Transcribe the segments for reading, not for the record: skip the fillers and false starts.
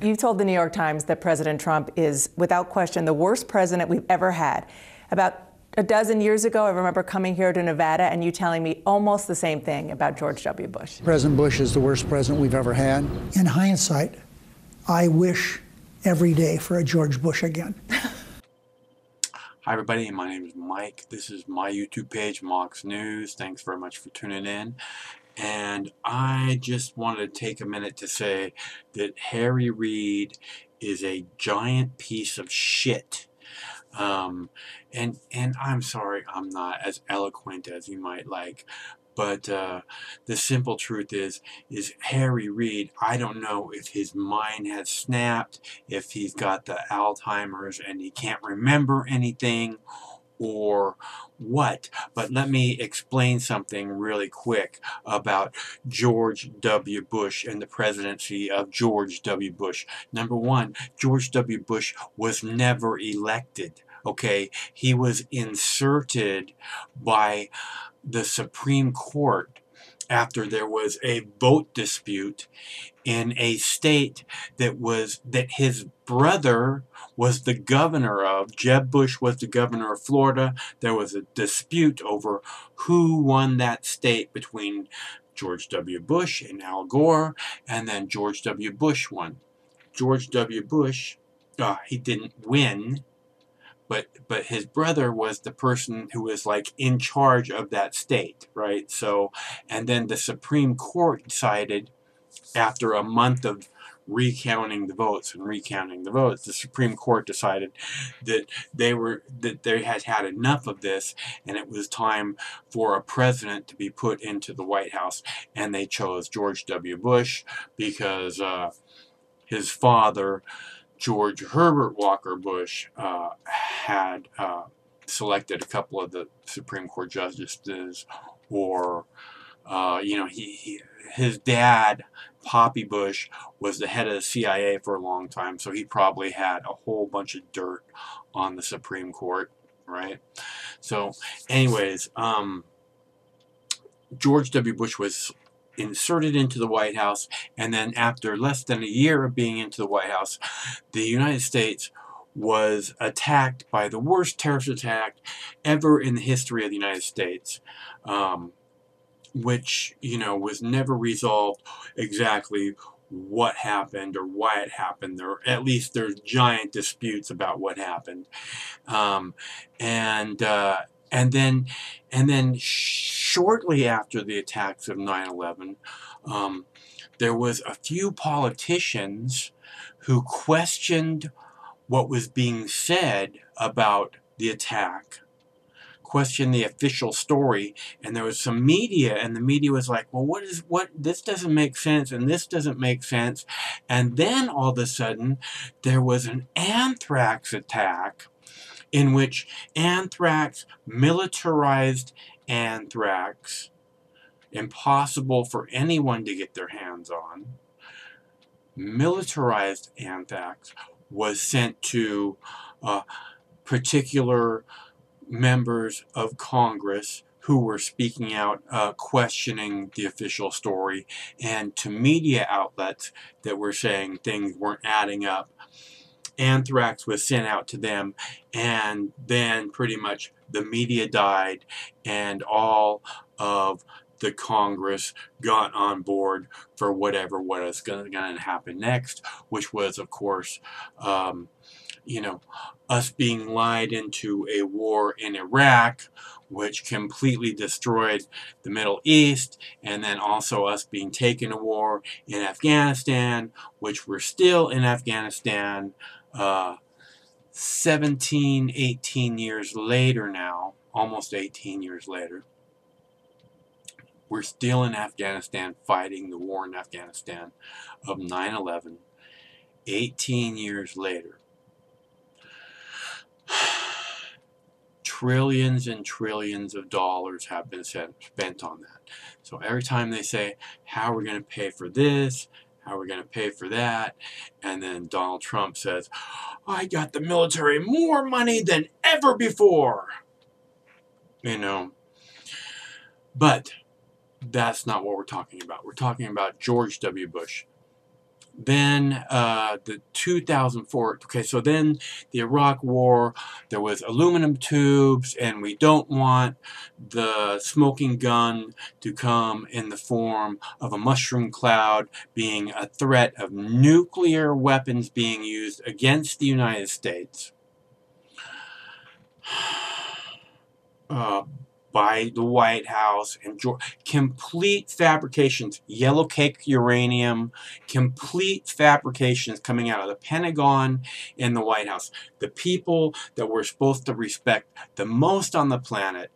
You told the New York Times that President Trump is, without question, the worst president we've ever had. About a dozen years ago, I remember coming here to Nevada and you telling me almost the same thing about George W. Bush. President Bush is the worst president we've ever had. In hindsight, I wish every day for a George Bush again. Hi everybody, my name is Mike. This is my YouTube page, MOXy News. Thanks very much for tuning in. And I just wanted to take a minute to say that Harry Reid is a giant piece of shit. And I'm sorry I'm not as eloquent as you might like. But the simple truth is Harry Reid, I don't know if his mind has snapped, if he's got the Alzheimer's and he can't remember anything, or what. But let me explain something really quick about George W. Bush and the presidency of George W. Bush. Number one, George W. Bush was never elected. Okay, he was inserted by the Supreme Court after there was a vote dispute in a state that his brother was the governor of. Jeb Bush was the governor of Florida. There was a dispute over who won that state between George W. Bush and Al Gore, and then George W. Bush won. George W. Bush, he didn't win, but his brother was the person who was like in charge of that state, right? So, and then the Supreme Court decided, after a month of recounting the votes, the Supreme Court decided that they had had enough of this, and it was time for a president to be put into the White House, and they chose George W. Bush because his father, George Herbert Walker Bush, had selected a couple of the Supreme Court justices, or his dad, Poppy Bush, was the head of the CIA for a long time, so he probably had a whole bunch of dirt on the Supreme Court, right? So, anyways, George W. Bush was inserted into the White House, and then after less than a year of being into the White House, the United States was attacked by the worst terrorist attack ever in the history of the United States, which, was never resolved exactly what happened or why it happened, or at least there's giant disputes about what happened. And then shortly after the attacks of 9/11, there was a few politicians who questioned what was being said about the attack, questioned the official story, and there was some media, and the media was like, well, this doesn't make sense, and this doesn't make sense. And then all of a sudden, there was an anthrax attack, in which militarized anthrax, impossible for anyone to get their hands on, militarized anthrax was sent to particular members of Congress who were speaking out, questioning the official story, and to media outlets that were saying things weren't adding up. Anthrax was sent out to them, and then pretty much the media died, and all of the Congress got on board for what was going to happen next, which was, of course, us being lied into a war in Iraq, which completely destroyed the Middle East, and then also us being taken to war in Afghanistan, which we're still in Afghanistan 17, 18 years later now, almost 18 years later. We're still in Afghanistan fighting the war in Afghanistan of 9/11, 18 years later. Trillions and trillions of dollars have been spent on that. So every time they say, how are we going to pay for this? How are we going to pay for that? And then Donald Trump says, I got the military more money than ever before. But that's not what we're talking about. We're talking about George W. Bush. Then the 2004, okay, so then the Iraq War, there was aluminum tubes, and we don't want the smoking gun to come in the form of a mushroom cloud being a threat of nuclear weapons being used against the United States. By the White House and complete fabrications, yellow cake uranium, complete fabrications coming out of the Pentagon and the White House. The people that we're supposed to respect the most on the planet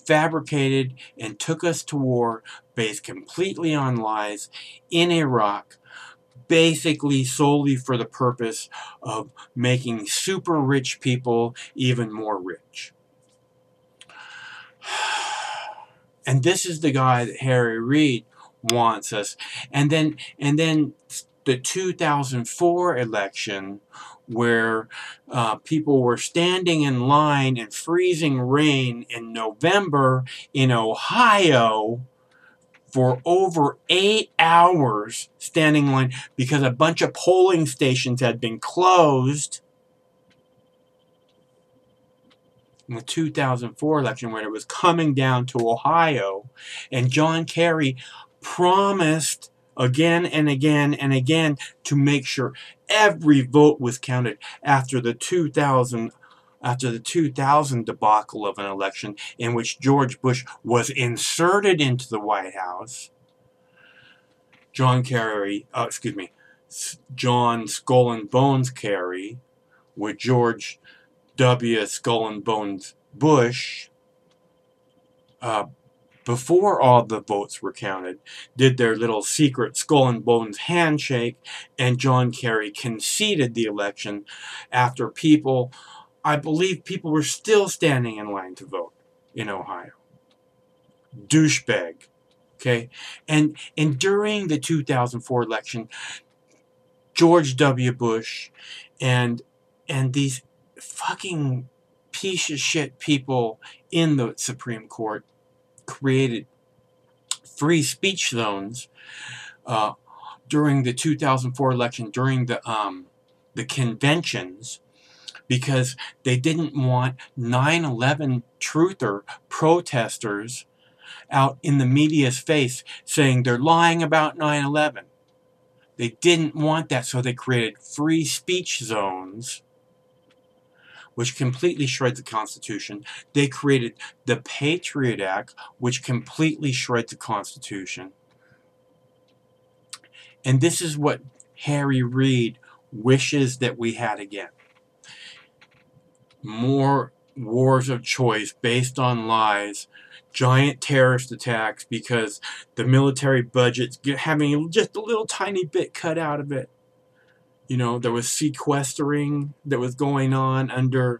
fabricated and took us to war based completely on lies in Iraq, basically solely for the purpose of making super rich people even more rich. And this is the guy that Harry Reid wants us. And then the 2004 election, where people were standing in line in freezing rain in November in Ohio for over 8 hours standing in line because a bunch of polling stations had been closed. In the 2004 election, when it was coming down to Ohio, and John Kerry promised again and again and again to make sure every vote was counted after the 2000 debacle of an election in which George Bush was inserted into the White House. John Skull and Bones Kerry with George W. Skull and Bones Bush, before all the votes were counted, did their little secret Skull and Bones handshake, and John Kerry conceded the election after I believe people were still standing in line to vote in Ohio. Douchebag. Okay? And during the 2004 election, George W. Bush and these fucking piece of shit people in the Supreme Court created free speech zones during the 2004 election, during the conventions, because they didn't want 9/11 truther protesters out in the media's face saying they're lying about 9/11. They didn't want that, so they created free speech zones, which completely shreds the Constitution. They created the Patriot Act, which completely shreds the Constitution. And this is what Harry Reid wishes that we had again. More wars of choice based on lies, giant terrorist attacks because the military budget's having just a little tiny bit cut out of it. You know, there was sequestering that was going on under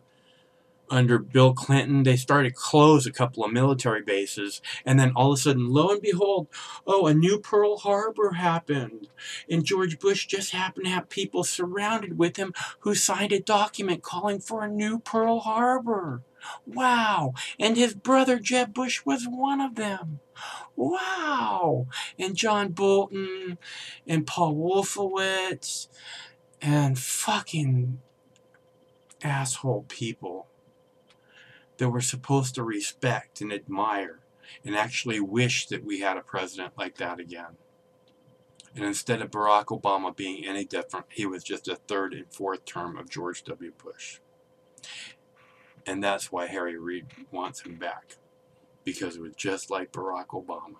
Bill Clinton. They started to close a couple of military bases, and then all of a sudden, lo and behold, a new Pearl Harbor happened. And George Bush just happened to have people surrounded with him who signed a document calling for a new Pearl Harbor. Wow. And his brother Jeb Bush was one of them. Wow. And John Bolton and Paul Wolfowitz and fucking asshole people that we're supposed to respect and admire and actually wish that we had a president like that again. And instead of Barack Obama being any different, he was just a third and fourth term of George W. Bush. And that's why Harry Reid wants him back. Because it was just like Barack Obama.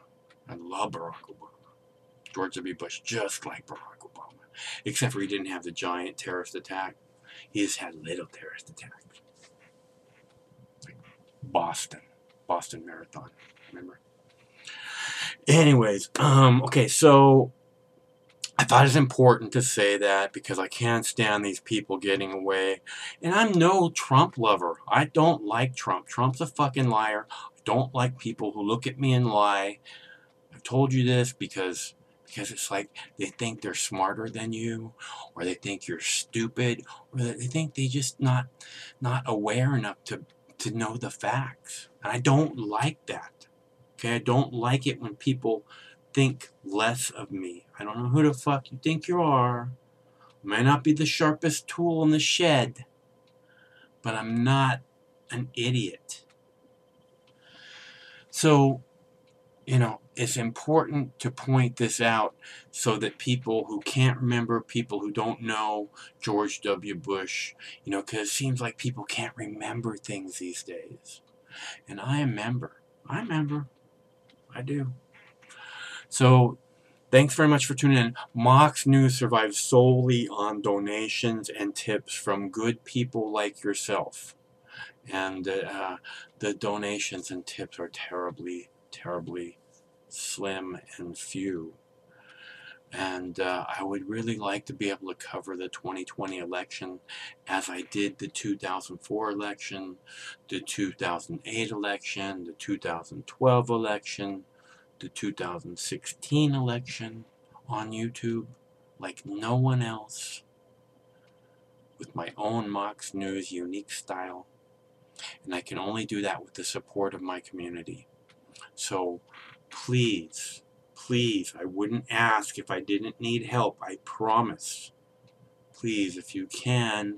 I love Barack Obama. George W. Bush, just like Barack Obama. Except for he didn't have the giant terrorist attack. He just had little terrorist attacks. Like Boston Marathon, remember? Anyways, okay, so I thought it's important to say that because I can't stand these people getting away. And I'm no Trump lover. I don't like Trump. Trump's a fucking liar. I don't like people who look at me and lie. I've told you this because it's like they think they're smarter than you, or they think you're stupid, or they think they just not aware enough to know the facts. And I don't like that. Okay, I don't like it when people think less of me. I don't know who the fuck you think you are. I may not be the sharpest tool in the shed, but I'm not an idiot. So, it's important to point this out so that people who can't remember, people who don't know George W. Bush, because it seems like people can't remember things these days. And I remember. I do. So, thanks very much for tuning in. Mox News survives solely on donations and tips from good people like yourself. And the donations and tips are terribly, terribly slim and few. And I would really like to be able to cover the 2020 election as I did the 2004 election, the 2008 election, the 2012 election, the 2016 election on YouTube like no one else, with my own Mox News unique style. And I can only do that with the support of my community. So please, I wouldn't ask if I didn't need help, I promise. Please, if you can,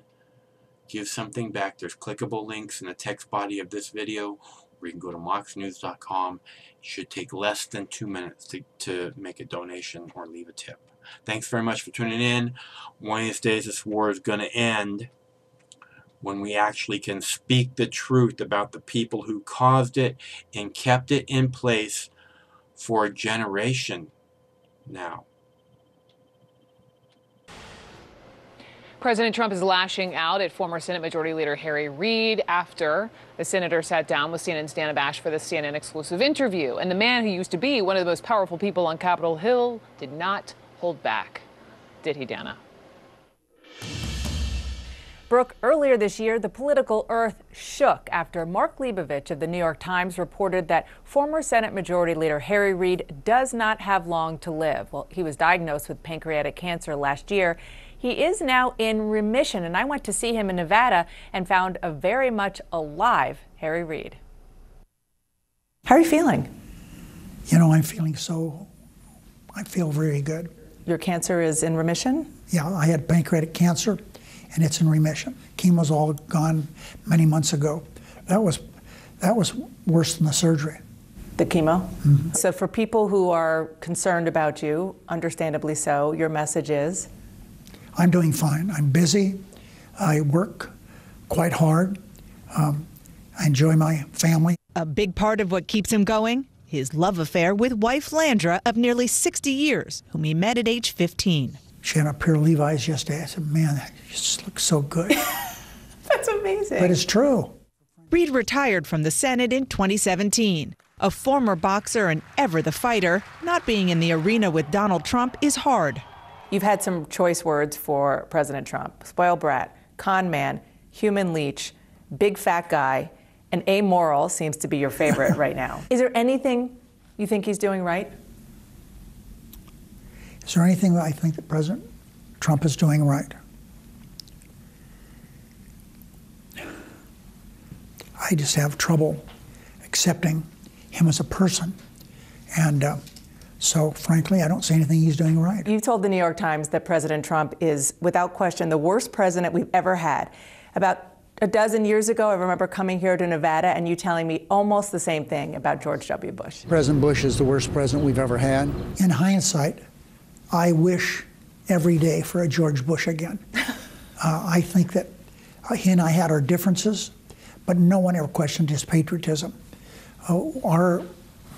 give something back. There's clickable links in the text body of this video, or you can go to moxnews.com. It should take less than 2 minutes to make a donation or leave a tip. Thanks very much for tuning in. One of these days this war is going to end when we actually can speak the truth about the people who caused it and kept it in place for a generation now. President Trump is lashing out at former Senate Majority Leader Harry Reid after the senator sat down with CNN's Dana Bash for the CNN exclusive interview. And the man who used to be one of the most powerful people on Capitol Hill did not hold back. Did he, Dana? Brooke, earlier this year, the political earth shook after Mark Leibovich of the New York Times reported that former Senate Majority Leader Harry Reid does not have long to live. Well, he was diagnosed with pancreatic cancer last year. He is now in remission, and I went to see him in Nevada and found a very much alive Harry Reid. How are you feeling? I feel very good. Your cancer is in remission? Yeah, I had pancreatic cancer, and it's in remission. Chemo's all gone many months ago. That was worse than the surgery. The chemo? Mm-hmm. So for people who are concerned about you, understandably so, your message is? I'm doing fine. I'm busy. I work quite hard. I enjoy my family. A big part of what keeps him going? His love affair with wife Landra of nearly 60 years, whom he met at age 15. She had a pair of Levi's yesterday. I said, man, that just looks so good. That's amazing. But it's true. Reid retired from the Senate in 2017. A former boxer and ever the fighter, not being in the arena with Donald Trump is hard. You've had some choice words for President Trump. Spoiled brat, con man, human leech, big fat guy, and amoral seems to be your favorite right now. Is there anything you think he's doing right? Is there anything that I think that President Trump is doing right? I just have trouble accepting him as a person. And so, frankly, I don't see anything he's doing right. You told the New York Times that President Trump is, without question, the worst president we've ever had. About a dozen years ago, I remember coming here to Nevada and you telling me almost the same thing about George W. Bush. President Bush is the worst president we've ever had. In hindsight, I wish every day for a George Bush again. I think that he and I had our differences, but no one ever questioned his patriotism. Our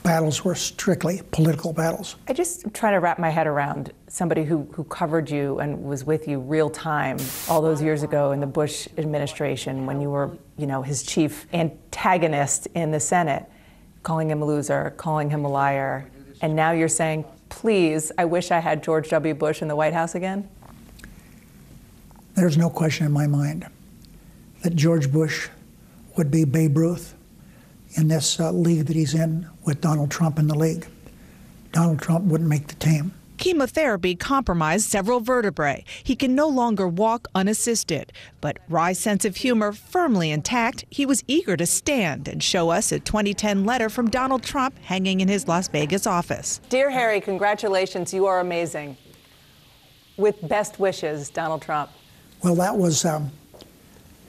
battles were strictly political battles. I just try to wrap my head around somebody who covered you and was with you real time all those years ago in the Bush administration when you were, his chief antagonist in the Senate, calling him a loser, calling him a liar, and now you're saying, please, I wish I had George W. Bush in the White House again? There's no question in my mind that George Bush would be Babe Ruth in this league that he's in with Donald Trump in the league. Donald Trump wouldn't make the team. Chemotherapy compromised several vertebrae. He can no longer walk unassisted. But Rye's sense of humor firmly intact, he was eager to stand and show us a 2010 letter from Donald Trump hanging in his Las Vegas office. Dear Harry, congratulations. You are amazing. With best wishes, Donald Trump. Well, that was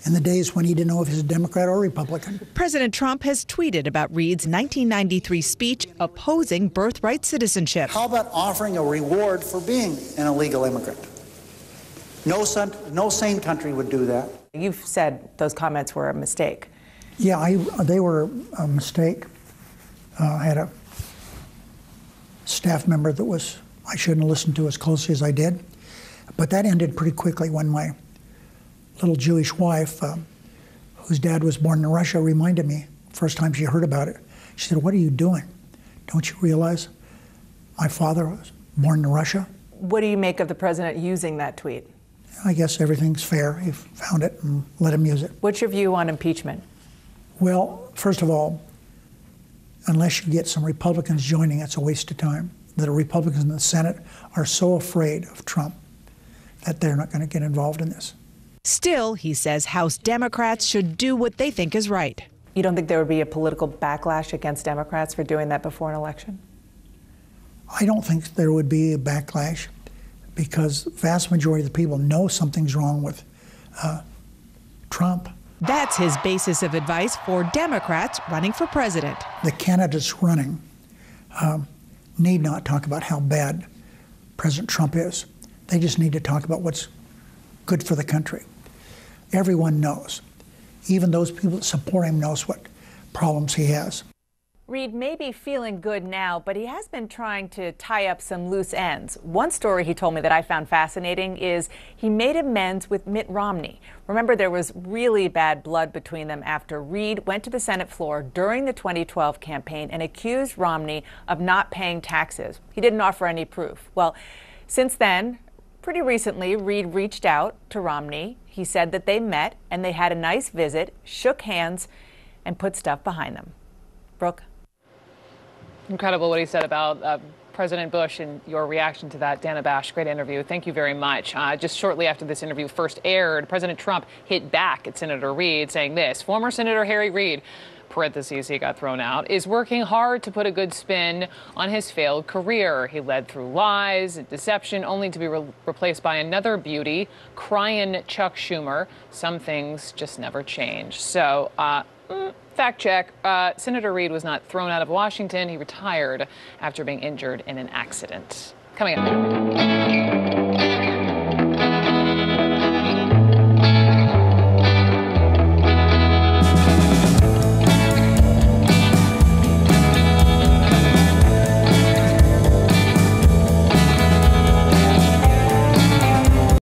in the days when he didn't know if he was a Democrat or Republican. President Trump has tweeted about Reid's 1993 speech opposing birthright citizenship. How about offering a reward for being an illegal immigrant? No sane country would do that. You've said those comments were a mistake. Yeah, they were a mistake. I had a staff member that I shouldn't have listened to as closely as I did. But that ended pretty quickly when my little Jewish wife, whose dad was born in Russia, reminded me, first time she heard about it. She said, "What are you doing? Don't you realize my father was born in Russia?" What do you make of the president using that tweet? I guess everything's fair. He found it and let him use it. What's your view on impeachment? Well, first of all, unless you get some Republicans joining, it's a waste of time. The Republicans in the Senate are so afraid of Trump that they're not going to get involved in this. Still, he says House Democrats should do what they think is right. You don't think there would be a political backlash against Democrats for doing that before an election? I don't think there would be a backlash because the vast majority of the people know something's wrong with Trump. That's his basis of advice for Democrats running for president. The candidates running need not talk about how bad President Trump is. They just need to talk about what's good for the country. Everyone knows. Even those people that support him knows what problems he has. Reid may be feeling good now, but he has been trying to tie up some loose ends. One story he told me that I found fascinating is he made amends with Mitt Romney. Remember, there was really bad blood between them after Reid went to the Senate floor during the 2012 campaign and accused Romney of not paying taxes. He didn't offer any proof. Well, since then, pretty recently, Reid reached out to Romney. He said that they met and they had a nice visit, shook hands, and put stuff behind them. Brooke? Incredible what he said about President Bush and your reaction to that. Dana Bash, great interview. Thank you very much. Just shortly after this interview first aired, President Trump hit back at Senator Reid, saying this: former Senator Harry Reid, parentheses, he got thrown out, is working hard to put a good spin on his failed career. He led through lies and deception only to be replaced by another beauty, crying Chuck Schumer. Some things just never change. So, fact check, Senator Reid was not thrown out of Washington. He retired after being injured in an accident. Coming up.